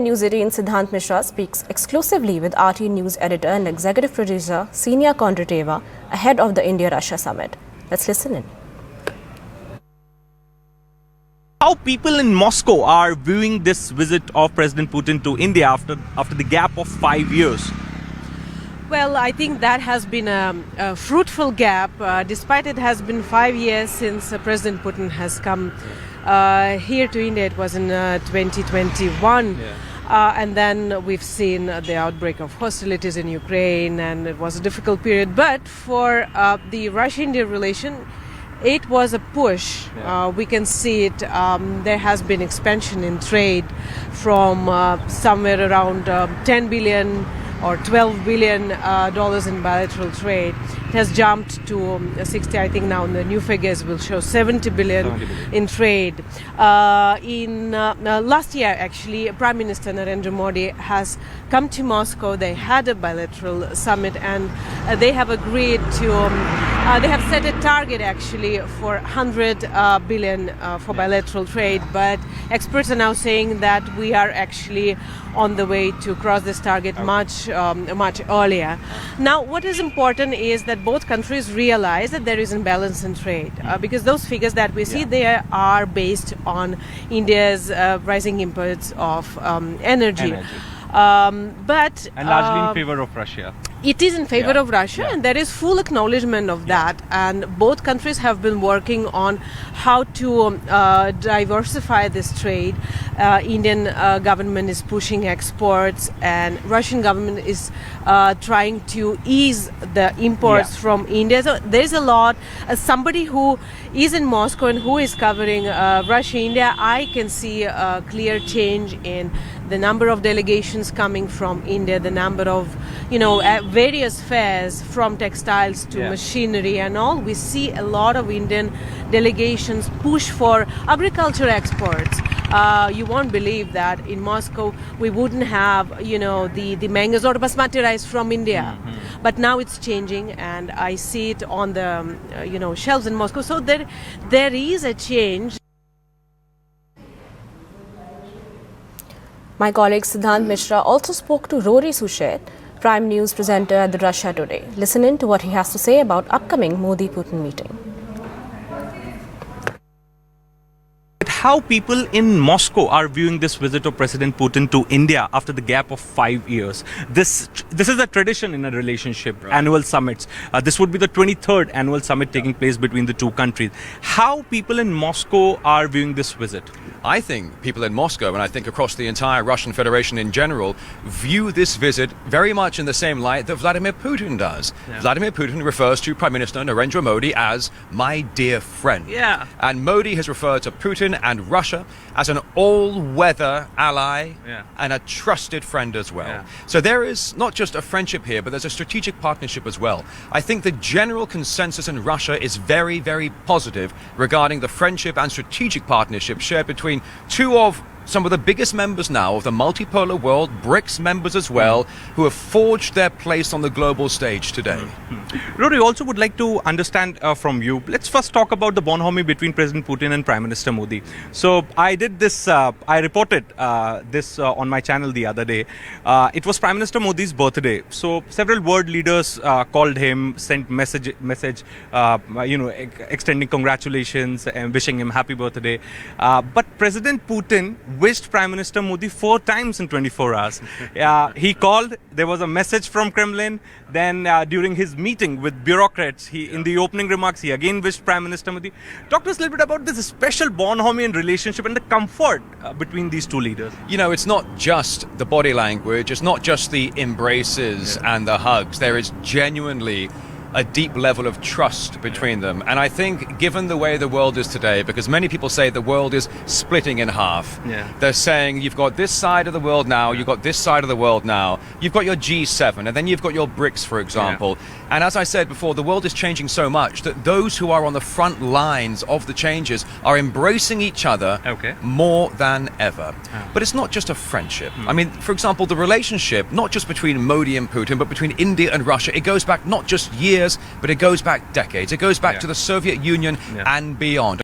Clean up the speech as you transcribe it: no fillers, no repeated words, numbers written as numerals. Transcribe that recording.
News18 Siddhant Mishra speaks exclusively with RT News editor and executive producer Ksenia ahead of the India-Russia summit. Let's listen in. How people in Moscow are viewing this visit of President Putin to India after the gap of 5 years? Well, I think that has been a fruitful gap, despite it has been 5 years since President Putin has come here to India. It was in 2021. Yeah. And then we've seen the outbreak of hostilities in Ukraine, and it was a difficult period. But for the Russia-India relation, it was a push. Yeah. We can see it. There has been expansion in trade from somewhere around 10 billion or $12 billion in bilateral trade. It has jumped to 60, I think now the new figures will show 70 billion in trade. Last year, actually, Prime Minister Narendra Modi has come to Moscow. They had a bilateral summit, and they have agreed to, they have set a target actually for 100 billion for bilateral trade, but experts are now saying that we are actually on the way to cross this target much earlier. Now, what is important is that both countries realize that there is imbalance in trade, because those figures that we see there are based on India's rising imports of energy. But largely in favor of Russia. It is in favor of Russia, and there is full acknowledgement of that. And both countries have been working on how to diversify this trade. Indian government is pushing exports, and Russian government is trying to ease the imports from India. So there is a lot. Somebody who is in Moscow and who is covering Russia-India, I can see a clear change in the number of delegations coming from India, the number of, various fairs from textiles to machinery and all. We see a lot of Indian delegations push for agriculture exports. You won't believe that in Moscow we wouldn't have, the mangoes or basmati rice from India. Mm-hmm. But now it's changing, and I see it on the, shelves in Moscow. So there is a change. My colleague Siddhant Mishra also spoke to Rory Suchet, Prime News presenter at the Russia Today. Listen in to what he has to say about upcoming Modi-Putin meeting. How people in Moscow are viewing this visit of President Putin to India after the gap of 5 years. This is a tradition in a relationship, annual summits. This would be the 23rd annual summit taking place between the two countries. How people in Moscow are viewing this visit? I think people in Moscow, and I think across the entire Russian Federation in general, view this visit very much in the same light that Vladimir Putin does. Yeah. Vladimir Putin refers to Prime Minister Narendra Modi as my dear friend. Yeah. And Modi has referred to Putin and Russia as an all-weather ally and a trusted friend as well. Yeah. So there is not just a friendship here, but there's a strategic partnership as well. I think the general consensus in Russia is very, very positive regarding the friendship and strategic partnership shared between two of some of the biggest members now of the multipolar world, BRICS members as well, who have forged their place on the global stage today. Rory, also would like to understand from you. Let's first talk about the bonhomie between President Putin and Prime Minister Modi. So I did this, I reported this on my channel the other day. It was Prime Minister Modi's birthday. So several world leaders called him, sent message, extending congratulations and wishing him happy birthday. But President Putin wished Prime Minister Modi 4 times in 24 hours. He called, there was a message from Kremlin, then during his meeting with bureaucrats, in the opening remarks, he again wished Prime Minister Modi. Talk to us a little bit about this special bonhomian relationship and the comfort between these two leaders. It's not just the body language, it's not just the embraces and the hugs. There is genuinely a deep level of trust between them. And I think given the way the world is today, because many people say the world is splitting in half, they're saying you've got this side of the world now, you've got this side of the world now, you've got your G7, and then you've got your BRICS, for example. And as I said before, the world is changing so much that those who are on the front lines of the changes are embracing each other more than ever. But it's not just a friendship. I mean, for example, the relationship, not just between Modi and Putin, but between India and Russia, it goes back not just years, but it goes back decades. It goes back to the Soviet Union and beyond.